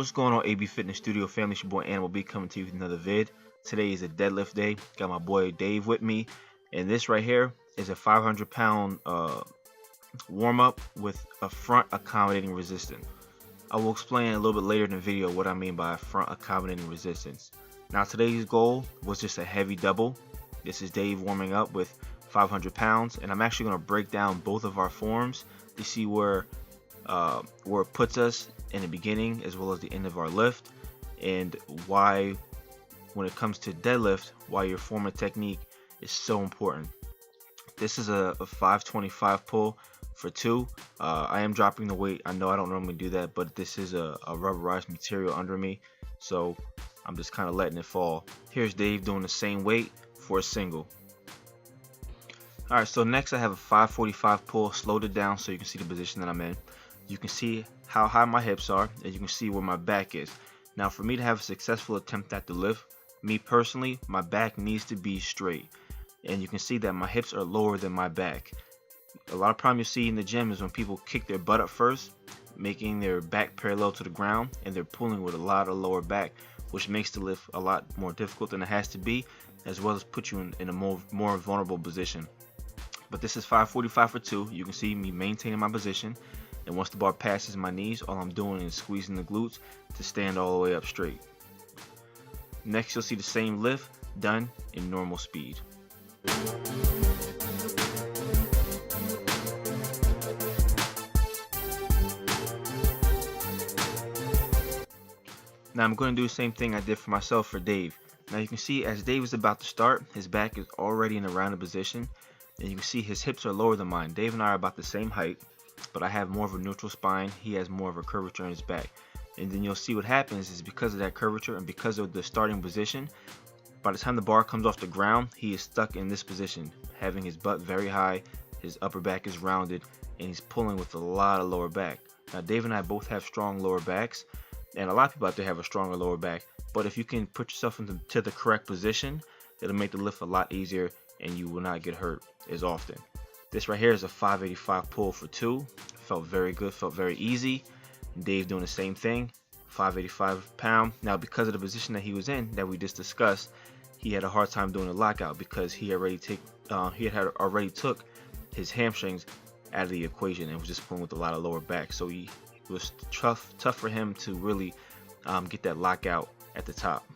What's going on, ABFitnessStudio family? It's your boy Animal B coming to you with another vid. Today is a deadlift day. Got my boy Dave with me, and this right here is a 500-pound warm-up with a front accommodating resistance. I will explain a little bit later in the video what I mean by front accommodating resistance. Now today's goal was just a heavy double. This is Dave warming up with 500 pounds, and I'm actually going to break down both of our forms to see where it puts us in the beginning as well as the end of our lift, and why when it comes to deadlift, why your form and technique is so important. This is a 525 pull for 2. I am dropping the weight. I know I don't normally do that, but this is a rubberized material under me, so I'm just kind of letting it fall. Here's Dave doing the same weight for a single. Alright, so next I have a 545 pull. Slowed it down so you can see the position that I'm in. You can see how high my hips are, and you can see where my back is. Now for me to have a successful attempt at the lift, me personally, my back needs to be straight. And you can see that my hips are lower than my back. A lot of problem you see in the gym is when people kick their butt up first, making their back parallel to the ground, and they're pulling with a lot of lower back, which makes the lift a lot more difficult than it has to be, as well as put you in a more vulnerable position. But this is 545 for 2. You can see me maintaining my position, and once the bar passes my knees, all I'm doing is squeezing the glutes to stand all the way up straight. Next you'll see the same lift done in normal speed. Now I'm going to do the same thing I did for myself for Dave. Now you can see as Dave is about to start, his back is already in a rounded position, and you can see his hips are lower than mine. Dave and I are about the same height, but I have more of a neutral spine. He has more of a curvature in his back. And then you'll see what happens is because of that curvature and because of the starting position, by the time the bar comes off the ground, he is stuck in this position, having his butt very high, his upper back is rounded, and he's pulling with a lot of lower back. Now Dave and I both have strong lower backs, and a lot of people out there have a stronger lower back, but if you can put yourself into the correct position, it'll make the lift a lot easier and you will not get hurt as often. This right here is a 585 pull for 2. Felt very good, felt very easy. Dave doing the same thing, 585 pound. Now because of the position that he was in that we just discussed, he had a hard time doing the lockout because he had already took his hamstrings out of the equation and was just pulling with a lot of lower back. So it was tough for him to really get that lockout at the top.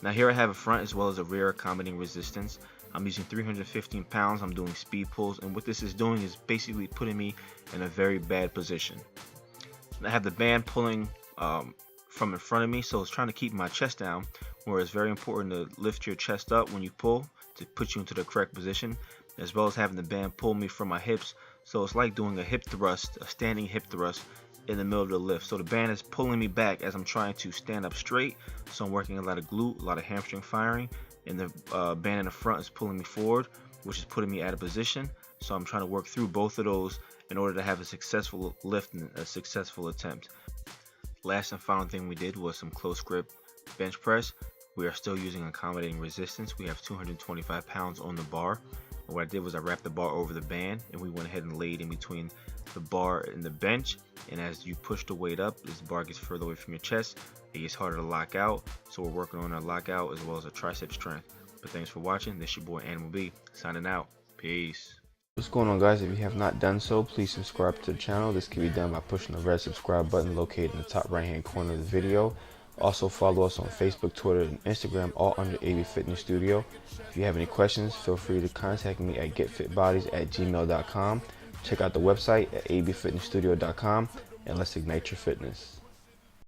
Now here I have a front as well as a rear accommodating resistance. I'm using 315 pounds. I'm doing speed pulls, and what this is doing is basically putting me in a very bad position. I have the band pulling from in front of me, so it's trying to keep my chest down, where it's very important to lift your chest up when you pull to put you into the correct position, as well as having the band pull me from my hips. So it's like doing a hip thrust, a standing hip thrust in the middle of the lift. So the band is pulling me back as I'm trying to stand up straight, so I'm working a lot of glute, a lot of hamstring firing, and the band in the front is pulling me forward, which is putting me out of position. So I'm trying to work through both of those in order to have a successful lift and a successful attempt. Last and final thing we did was some close grip bench press. We are still using accommodating resistance. We have 225 pounds on the bar. And what I did was I wrapped the bar over the band, and we went ahead and laid in between the bar and the bench. And as you push the weight up, as the bar gets further away from your chest, it gets harder to lock out. So we're working on our lockout as well as a tricep strength. But thanks for watching. This is your boy Animal B signing out. Peace. What's going on, guys? If you have not done so, please subscribe to the channel. This can be done by pushing the red subscribe button located in the top right hand corner of the video. Also follow us on Facebook, Twitter, and Instagram, all under ABFitnessStudio. If you have any questions, feel free to contact me at getfitbodies@gmail.com. Check out the website at abfitnessstudio.com, and let's ignite your fitness.